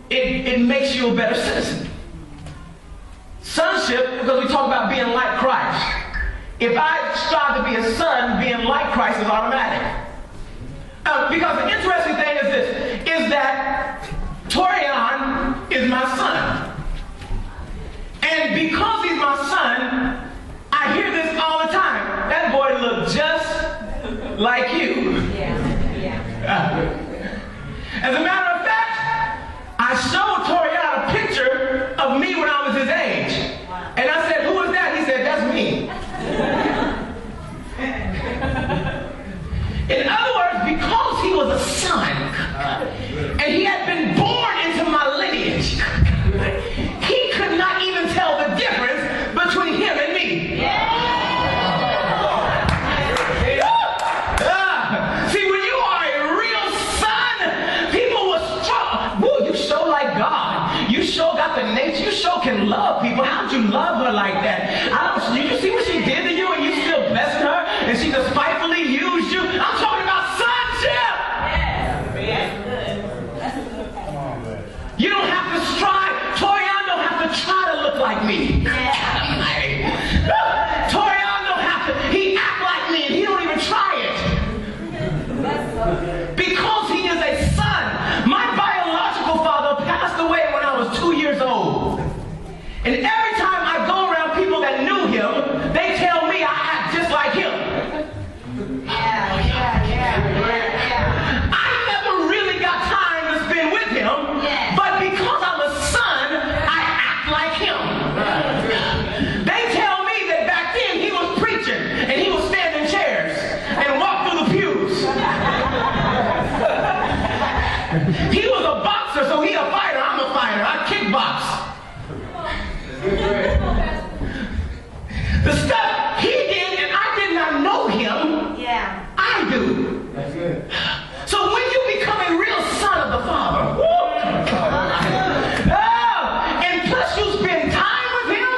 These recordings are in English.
it makes you a better citizen. Sonship, because we talk about being like Christ. If I strive to be a son, being like Christ is automatic. Because the interesting thing is this, is that Torrey is my son. And because he's my son, I hear this all the time. That boy looks just like you. As a matter of fact, I showed Torrey a picture of me when I was his age. And I said, who is that? He said, that's me. In other words, because he was a son, and he had been born into my lineage, he could not even tell the difference between him and me. See, when you are a real son, people will struggle. Woo, you show like God. You show got the nature. You show can love people. How'd you love her like that? Did you see what she did to you and you still blessed her and she despitefully used you? I'm talking about sonship. You don't have to strive. Torrey don't have to try to look like me. Torrey don't have to. He act like me and he don't even try it. Because he is a son. My biological father passed away when I was 2 years old. And every time I go around people that knew him, they tell me I act just like him. I never really got time to spend with him, but because I'm a son, I act like him. They tell me that back then he was preaching and he was standing chairs and walked through the pews. He was a boxer, so he a fighter. I'm a fighter. I kickbox. The stuff he did and I did not know him, I do. That's good. So when you become a real son of the Father, and plus you spend time with him,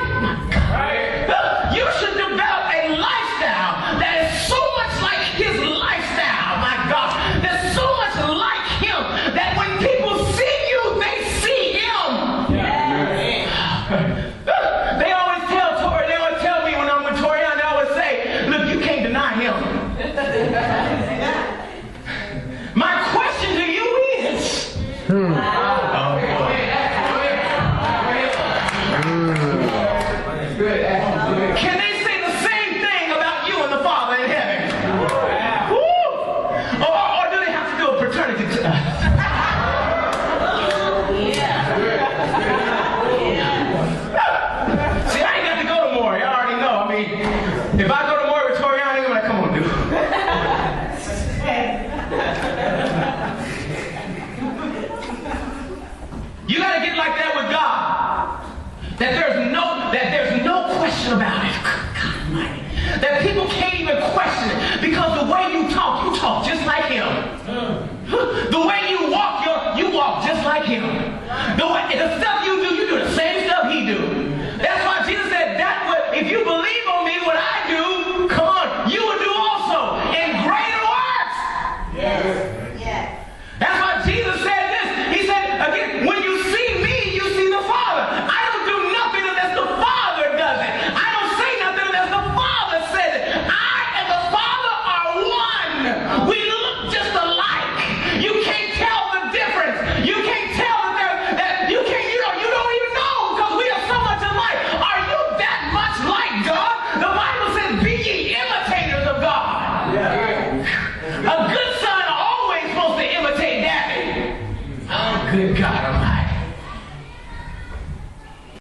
you should develop a lifestyle that is so much like his lifestyle, my God. That's so much like him that when people see you, they see him. They always tell me when I'm with Torrey, they always say, look, you can't deny him. My question to you is, can they say the same thing about you and the Father in heaven? Or do they have to do a paternity test? See, I ain't got to go to more. Y'all already know. I mean, if I go to more with Torrey, I ain't gonna come on, dude. You gotta get like that with God. That there's no question about it. God Almighty. That people can't even question it because the way you talk just like him. The way you walk just like him. The stuff you do the same stuff he do. That's why Jesus said if you believe on me, what I do, come on, you will do also, and greater works. That's why Jesus said this. He said, again, when you see me, you see the Father. I don't do nothing unless the Father does it. I don't say nothing unless the Father says it. I and the Father are one. We look just alike. You can't tell the difference. You can't tell you don't even know because we are so much alike. Are you that much like God? The Bible says, be ye imitators of God. A good son always supposed to imitate daddy. Oh, good God Almighty.